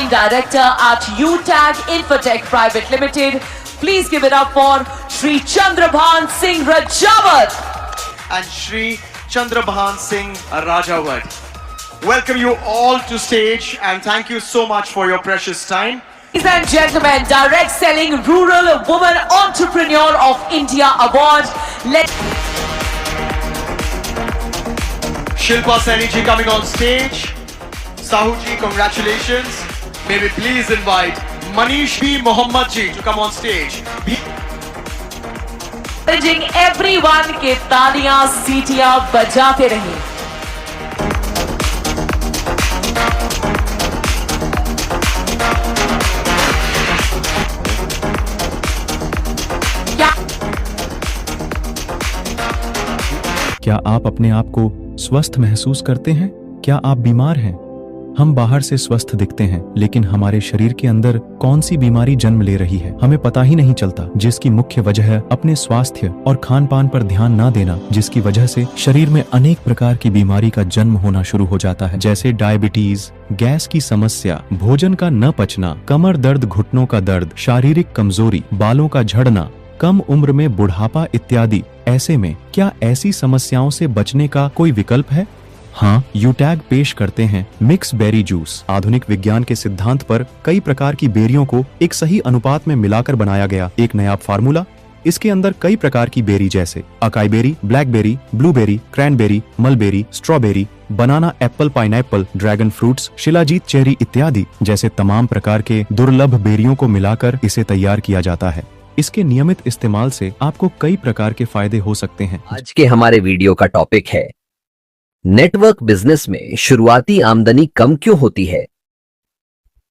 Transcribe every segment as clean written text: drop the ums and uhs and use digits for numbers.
Managing Director at UTAG Infotech Private Limited. Please give it up for Shri Chandrabhan Singh Rajawat and Shri Chandrabhan Singh Rajawat. Welcome you all to stage and thank you so much for your precious time. Ladies and gentlemen, Direct Selling Rural Woman Entrepreneur of India Award. Shilpa Saini ji coming on stage. Sahu ji, congratulations. May we please invite Manish B. Mohammad ji to come on stage. Encouraging everyone के तालियां सीटियां बजाते रहें. क्या आप अपने आप को स्वस्थ महसूस करते हैं? क्या आप बीमार हैं? हम बाहर से स्वस्थ दिखते हैं, लेकिन हमारे शरीर के अंदर कौन सी बीमारी जन्म ले रही है हमें पता ही नहीं चलता, जिसकी मुख्य वजह है अपने स्वास्थ्य और खान पान पर ध्यान न देना, जिसकी वजह से शरीर में अनेक प्रकार की बीमारी का जन्म होना शुरू हो जाता है, जैसे डायबिटीज, गैस की समस्या, भोजन का न पचना, कमर दर्द, घुटनों का दर्द, शारीरिक कमजोरी, बालों का झड़ना, कम उम्र में बुढ़ापा इत्यादि। ऐसे में क्या ऐसी समस्याओं से बचने का कोई विकल्प है? हाँ, यूटैग पेश करते हैं मिक्स बेरी जूस। आधुनिक विज्ञान के सिद्धांत पर कई प्रकार की बेरियों को एक सही अनुपात में मिलाकर बनाया गया एक नया फार्मूला। इसके अंदर कई प्रकार की बेरी जैसे acai berry, blackberry, blueberry, cranberry, mulberry, strawberry, banana, apple, pineapple, dragon fruits, shilajit cherry इत्यादि जैसे तमाम प्रकार के दुर्लभ बेरियों को मिलाकर इसे तैयार किया जाता है। इसके नियमित इस्तेमाल से आपको कई प्रकार के फायदे हो सकते हैं। आज के हमारे वीडियो का टॉपिक है नेटवर्क बिजनेस में शुरुआती आमदनी कम क्यों होती है।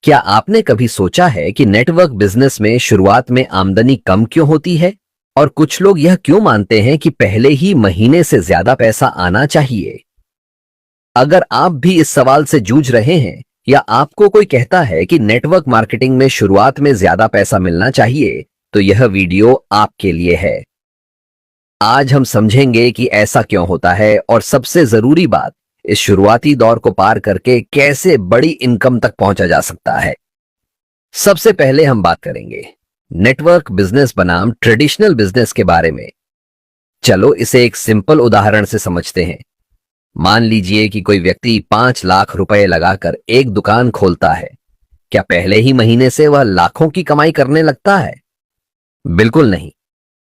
क्या आपने कभी सोचा है कि नेटवर्क बिजनेस में शुरुआत में आमदनी कम क्यों होती है और कुछ लोग यह क्यों मानते हैं कि पहले ही महीने से ज्यादा पैसा आना चाहिए? अगर आप भी इस सवाल से जूझ रहे हैं या आपको कोई कहता है कि नेटवर्क मार्केटिंग में शुरुआत में ज्यादा पैसा मिलना चाहिए, तो यह वीडियो आपके लिए है। आज हम समझेंगे कि ऐसा क्यों होता है और सबसे जरूरी बात, इस शुरुआती दौर को पार करके कैसे बड़ी इनकम तक पहुंचा जा सकता है। सबसे पहले हम बात करेंगे नेटवर्क बिजनेस बनाम ट्रेडिशनल बिजनेस के बारे में। चलो इसे एक सिंपल उदाहरण से समझते हैं। मान लीजिए कि कोई व्यक्ति 5 लाख रुपए लगाकर एक दुकान खोलता है। क्या पहले ही महीने से वह लाखों की कमाई करने लगता है? बिल्कुल नहीं।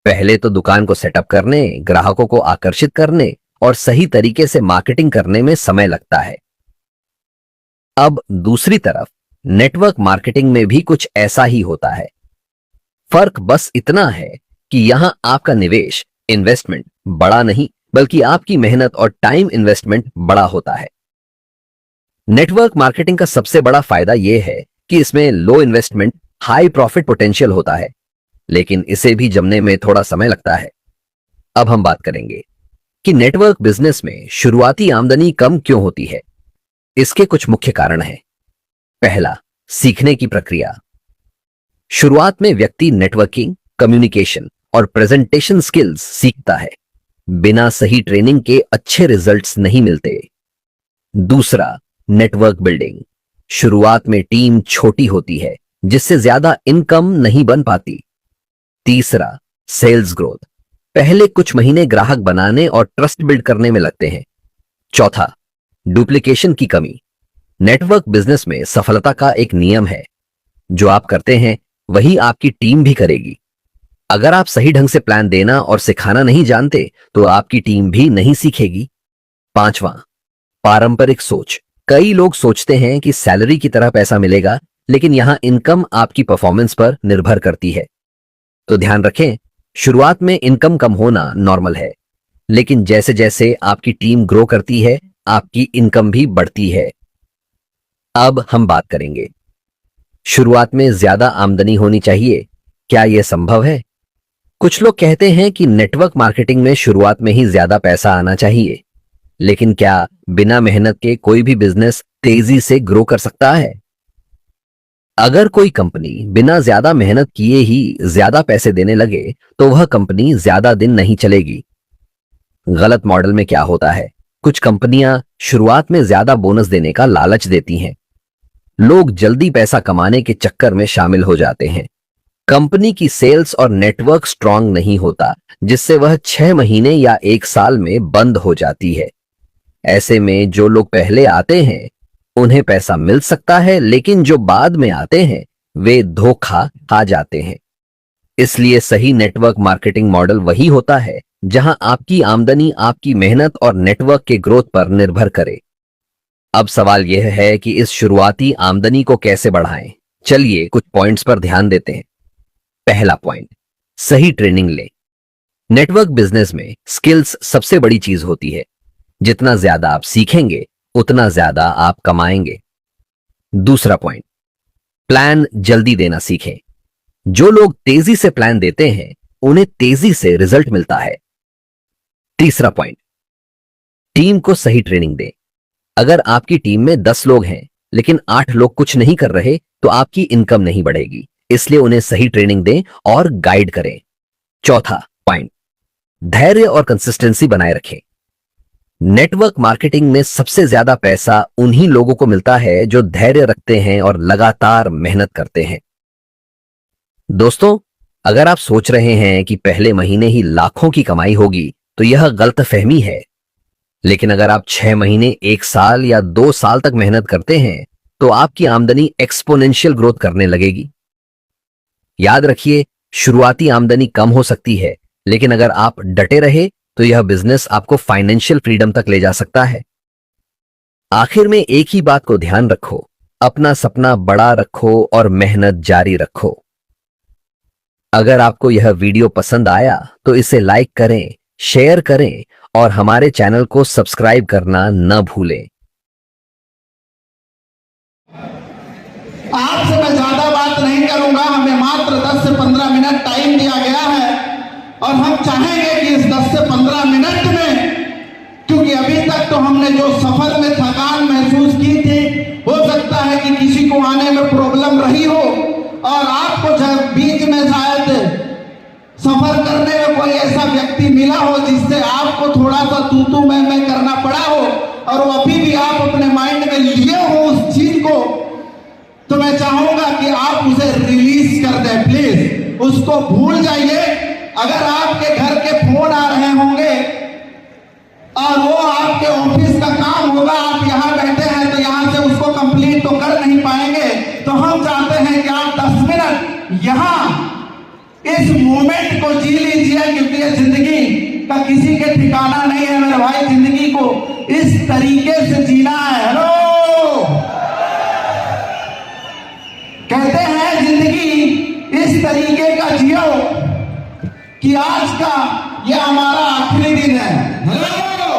पहले तो दुकान को सेटअप करने, ग्राहकों को आकर्षित करने और सही तरीके से मार्केटिंग करने में समय लगता है। अब दूसरी तरफ नेटवर्क मार्केटिंग में भी कुछ ऐसा ही होता है। फर्क बस इतना है कि यहां आपका निवेश, इन्वेस्टमेंट बड़ा नहीं, बल्कि आपकी मेहनत और टाइम इन्वेस्टमेंट बड़ा होता है। नेटवर्क मार्केटिंग का सबसे बड़ा फायदा यह है कि इसमें लो इन्वेस्टमेंट, हाई प्रॉफिट पोटेंशियल होता है, लेकिन इसे भी जमने में थोड़ा समय लगता है। अब हम बात करेंगे कि नेटवर्क बिजनेस में शुरुआती आमदनी कम क्यों होती है। इसके कुछ मुख्य कारण हैं। पहला, सीखने की प्रक्रिया। शुरुआत में व्यक्ति नेटवर्किंग, कम्युनिकेशन और प्रेजेंटेशन स्किल्स सीखता है। बिना सही ट्रेनिंग के अच्छे रिजल्ट्स नहीं मिलते। दूसरा, नेटवर्क बिल्डिंग। शुरुआत में टीम छोटी होती है, जिससे ज्यादा इनकम नहीं बन पाती। तीसरा, सेल्स ग्रोथ। पहले कुछ महीने ग्राहक बनाने और ट्रस्ट बिल्ड करने में लगते हैं। चौथा, डुप्लीकेशन की कमी। नेटवर्क बिजनेस में सफलता का एक नियम है, जो आप करते हैं वही आपकी टीम भी करेगी। अगर आप सही ढंग से प्लान देना और सिखाना नहीं जानते, तो आपकी टीम भी नहीं सीखेगी। पांचवा, पारंपरिक सोच। कई लोग सोचते हैं कि सैलरी की तरह पैसा मिलेगा, लेकिन यहां इनकम आपकी परफॉर्मेंस पर निर्भर करती है। तो ध्यान रखें, शुरुआत में इनकम कम होना नॉर्मल है, लेकिन जैसे जैसे आपकी टीम ग्रो करती है, आपकी इनकम भी बढ़ती है। अब हम बात करेंगे, शुरुआत में ज्यादा आमदनी होनी चाहिए, क्या यह संभव है? कुछ लोग कहते हैं कि नेटवर्क मार्केटिंग में शुरुआत में ही ज्यादा पैसा आना चाहिए, लेकिन क्या बिना मेहनत के कोई भी बिजनेस तेजी से ग्रो कर सकता है? अगर कोई कंपनी बिना ज्यादा मेहनत किए ही ज्यादा पैसे देने लगे, तो वह कंपनी ज्यादा दिन नहीं चलेगी। गलत मॉडल में क्या होता है, कुछ कंपनियां शुरुआत में ज्यादा बोनस देने का लालच देती हैं। लोग जल्दी पैसा कमाने के चक्कर में शामिल हो जाते हैं। कंपनी की सेल्स और नेटवर्क स्ट्रांग नहीं होता, जिससे वह 6 महीने या 1 साल में बंद हो जाती है। ऐसे में जो लोग पहले आते हैं उन्हें पैसा मिल सकता है, लेकिन जो बाद में आते हैं वे धोखा खा जाते हैं। इसलिए सही नेटवर्क मार्केटिंग मॉडल वही होता है जहां आपकी आमदनी आपकी मेहनत और नेटवर्क के ग्रोथ पर निर्भर करे। अब सवाल यह है कि इस शुरुआती आमदनी को कैसे बढ़ाएं। चलिए कुछ पॉइंट्स पर ध्यान देते हैं। पहला पॉइंट, सही ट्रेनिंग लें। नेटवर्क बिजनेस में स्किल्स सबसे बड़ी चीज होती है। जितना ज्यादा आप सीखेंगे उतना ज्यादा आप कमाएंगे। दूसरा पॉइंट, प्लान जल्दी देना सीखें। जो लोग तेजी से प्लान देते हैं उन्हें तेजी से रिजल्ट मिलता है। तीसरा पॉइंट, टीम को सही ट्रेनिंग दें। अगर आपकी टीम में 10 लोग हैं लेकिन 8 लोग कुछ नहीं कर रहे तो आपकी इनकम नहीं बढ़ेगी, इसलिए उन्हें सही ट्रेनिंग दें और गाइड करें। चौथा पॉइंट, धैर्य और कंसिस्टेंसी बनाए रखें। नेटवर्क मार्केटिंग में सबसे ज्यादा पैसा उन्हीं लोगों को मिलता है जो धैर्य रखते हैं और लगातार मेहनत करते हैं। दोस्तों, अगर आप सोच रहे हैं कि पहले महीने ही लाखों की कमाई होगी तो यह गलतफहमी है। लेकिन अगर आप 6 महीने, 1 साल या 2 साल तक मेहनत करते हैं तो आपकी आमदनी एक्सपोनेंशियल ग्रोथ करने लगेगी। याद रखिए, शुरुआती आमदनी कम हो सकती है, लेकिन अगर आप डटे रहे तो यह बिजनेस आपको फाइनेंशियल फ्रीडम तक ले जा सकता है। आखिर में एक ही बात को ध्यान रखो, अपना सपना बड़ा रखो और मेहनत जारी रखो। अगर आपको यह वीडियो पसंद आया तो इसे लाइक करें, शेयर करें और हमारे चैनल को सब्सक्राइब करना न भूलें। आपसे मैं ज्यादा बात नहीं करूंगा। हमें मात्र 10 से 15 मिनट टाइम दिया गया है और हम चाहेंगे कि इस 10 से 15 मिनट में, क्योंकि अभी तक तो हमने जो सफर में थकान महसूस की थी, हो सकता है कि किसी को आने में प्रॉब्लम रही हो और आपको बीच में शायद सफर करने में कोई ऐसा व्यक्ति मिला हो जिससे आपको थोड़ा सा तू मैं करना पड़ा हो और वो अभी भी आप अपने माइंड में लिए हो उस चीज को, तो मैं चाहूंगा कि आप उसे रिलीज कर दें। प्लीज उसको भूल जाइए। अगर आपके घर के फोन आ रहे होंगे और वो आपके ऑफिस का काम होगा, आप यहाँ बैठे हैं तो यहाँ से उसको कंप्लीट तो कर नहीं पाएंगे, तो हम चाहते हैं कि आप 10 मिनट यहाँ इस मोमेंट को जी लीजिए, क्योंकि ये जिंदगी का किसी के ठिकाना नहीं है मेरे भाई। जिंदगी को इस तरीके से जीना है। हेलो, कहते हैं जिंदगी इस तरीके का जियो कि आज का ये हमारा आखिरी दिन है। हेलो,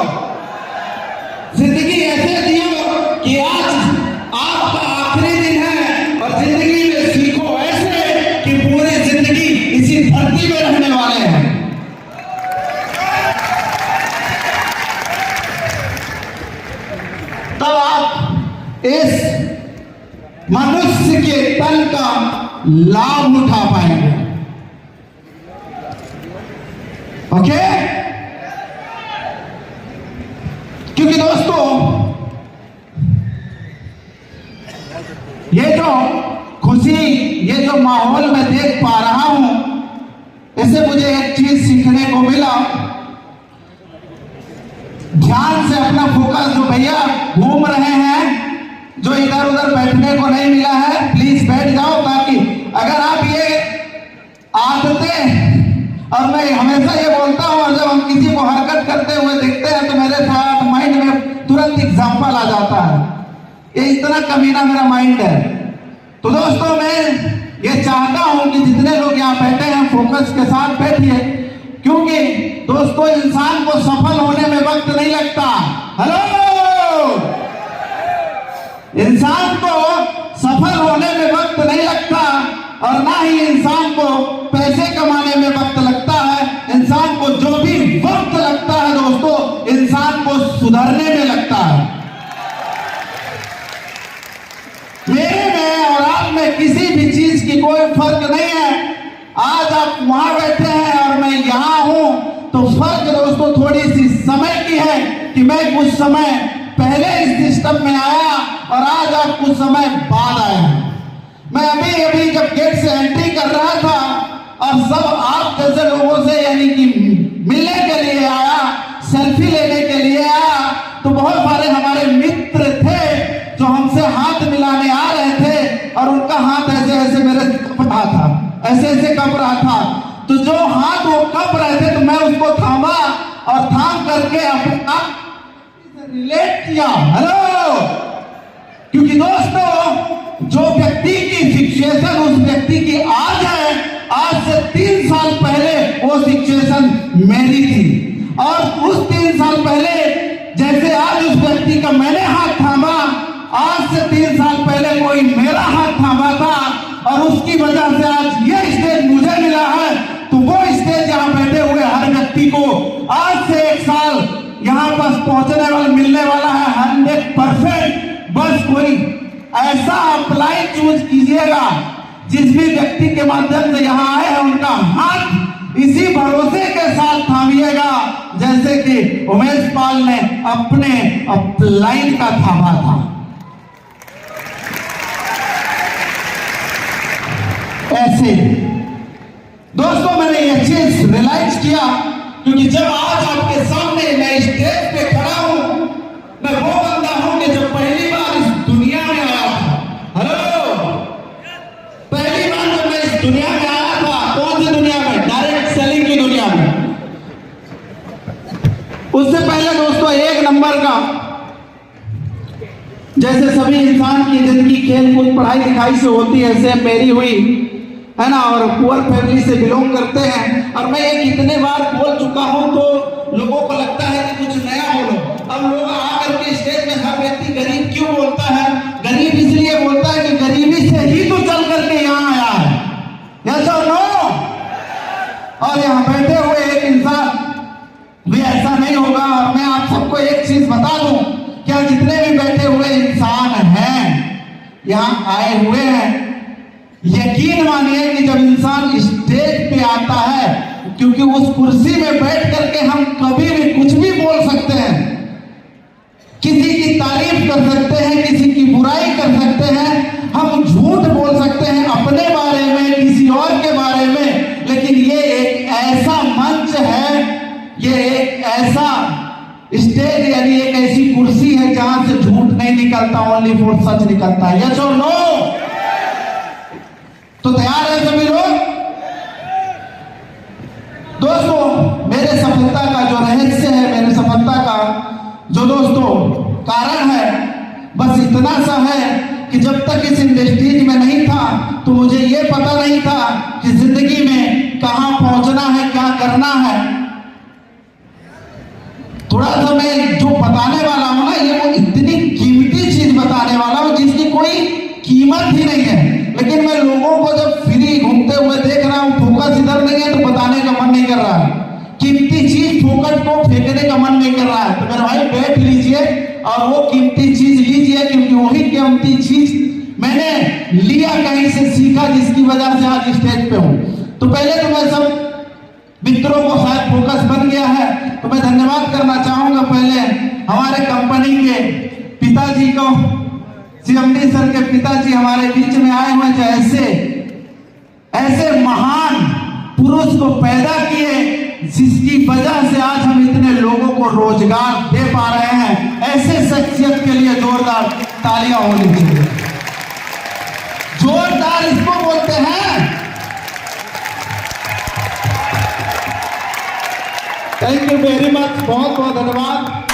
जिंदगी ऐसे जियो कि आज आपका आखिरी दिन है और जिंदगी में सीखो ऐसे कि पूरी जिंदगी इसी धरती में रहने वाले हैं। तब आप इस मनुष्य के तन का लाभ उठा पाएंगे। ओके? क्योंकि दोस्तों, ये जो खुशी, ये जो माहौल मैं देख पा रहा हूं, इससे मुझे एक चीज सीखने को मिला। ध्यान से अपना फोकस, जो भैया घूम रहे हैं, जो इधर उधर बैठने को नहीं मिला है, प्लीज बैठ जाओ, ताकि अगर आप ये आदतें, और मैं हमेशा ये बोलता हूं, और जब हम किसी को हरकत करते हुए देखते हैं तो मेरे साथ माइंड में तुरंत एग्जाम्पल आ जाता है। ये इतना कमीना मेरा माइंड है। तो दोस्तों, मैं ये चाहता हूं कि जितने लोग यहाँ बैठे हैं फोकस के साथ बैठिए, क्योंकि दोस्तों इंसान को सफल होने में वक्त नहीं लगता। हेलो, इंसान को सफल होने में वक्त नहीं लगता और ना ही इंसान को पैसे कमाने में वक्त लगता है। इंसान को जो भी वक्त लगता है दोस्तों, इंसान को सुधरने में लगता है। मेरे में और आप में किसी भी चीज की कोई फर्क नहीं है। आज आप वहां बैठे हैं और मैं यहां हूं, तो फर्क दोस्तों थोड़ी सी समय की है कि मैं कुछ समय पहले इस सिस्टम में आया और आज आप कुछ समय बाद आए हैं। मैं अभी अभी जब गेट से एंट्री कर रहा था और सब आप जैसे लोगों से यानी कि मिलने के लिए आया, सेल्फी लेने के लिए आया, तो बहुत सारे हमारे मित्र थे जो हमसे हाथ मिलाने आ रहे थे और उनका हाथ ऐसे ऐसे मेरे कप रहा था, ऐसे ऐसे कप रहा था। तो जो हाथ वो कप रहे थे तो मैं उसको थामा और थाम करके अपने आप से रिलेट किया। हेलो, क्योंकि दोस्तों जो व्यक्ति की सिचुएशन उस व्यक्ति की आज है, आज से 3 साल पहले वो सिचुएशन मेरी थी। और उस 3 साल पहले जैसे आज उस व्यक्ति का मैंने हाथ थामा, आज से 3 साल पहले कोई मेरा हाथ थामा था और उसकी वजह से आज ये स्टेज मुझे मिला है। तो वो स्टेज यहाँ बैठे हुए हर व्यक्ति को आज से 1 साल यहाँ पर पहुंचने वाला मिलने वाला है 100%। बस कोई ऐसा अप्लाई चूज कीजिएगा जिस भी व्यक्ति के माध्यम से यहाँ आए हैं उनका हाथ इसी भरोसे के साथ थामिएगा जैसे कि उमेश पाल ने अपने अपलाइन का थामा था। ऐसे दोस्तों मैंने यह चीज रियलाइज किया क्योंकि जब आज आपके सामने मैं स्टेज पे खड़ा हूं, मैं वो बंदा हूं कि जब पहली बार इस दुनिया में आया था। हेलो, पहली बार जब मैं इस दुनिया में आया था, कौन सी दुनिया में? डायरेक्ट सेलिंग की दुनिया में। उससे पहले दोस्तों 1 नंबर का जैसे सभी इंसान की जिंदगी खेल कूद पढ़ाई लिखाई से होती है, ऐसे मेरी हुई है ना, और पुअर फैमिली से बिलोंग करते हैं। और मैं ये कितने बार बोल चुका हूं तो लोगों को लगता है कि कुछ नया बोलो। अब लोग आकर के स्टेज में हर व्यक्ति गरीब क्यों बोलता है? गरीब इसलिए बोलता है कि गरीबी से ही तो चल करके यहाँ आया है। यस और नो? और यहाँ बैठे हुए एक इंसान भी ऐसा नहीं होगा। और मैं आप सबको एक चीज बता दूं, क्या जितने भी बैठे हुए इंसान हैं यहाँ आए हुए हैं, यकीन मानिए कि जब इंसान स्टेज पे आता है, क्योंकि उस कुर्सी में बैठ करके हम कभी भी कुछ भी बोल सकते हैं, किसी की तारीफ कर सकते हैं, किसी की बुराई कर सकते हैं, हम झूठ बोल सकते हैं अपने बारे में, किसी और के बारे में। लेकिन ये एक ऐसा मंच है, ये एक ऐसा स्टेज यानी एक ऐसी कुर्सी है जहां से झूठ नहीं निकलता, ओनली फॉर सच निकलता है। यस और नो? तो तैयार है सभी लोग? दोस्तों मेरे सफलता का जो रहस्य है, मेरे सफलता का जो दोस्तों कारण है, बस इतना सा है कि जब तक इस इंडस्ट्रीज में नहीं था तो मुझे ये पता नहीं था कि जिंदगी में कहां पहुंचना है, क्या करना है। थोड़ा सा मैं जो बताने वाला हूं ना, ये वो इतनी कीमती चीज बताने वाला हूं जिसकी कोई कीमत ही नहीं है। लेकिन मैं लोगों को जब फ्री घूमते हुए देख रहा हूं, फोकस इधर नहीं है तो बताने का मन नहीं कर रहा है। कीमती चीज फोकस को फेंकने का मन नहीं कर रहा है। तो मेरे भाई बैठ लीजिए और वो कीमती चीज लीजिए, क्योंकि वही कीमती चीज मैंने लिया, कहीं से सीखा, जिसकी वजह से आज स्टेज पे हूं। तो पहले तो मैं सब मित्रों को शायद फोकस बन गया है तो मैं धन्यवाद करना चाहूंगा पहले हमारे कंपनी के पिताजी को, सीएमडी सर के पिताजी हमारे बीच में आए हुए जो ऐसे महान पुरुष को पैदा किए, जिसकी वजह से आज हम इतने लोगों को रोजगार दे पा रहे हैं। ऐसे शख्सियत के लिए जोरदार तालियां होनी चाहिए। जोरदार इसको बोलते हैं। थैंक यू वेरी मच, बहुत बहुत धन्यवाद।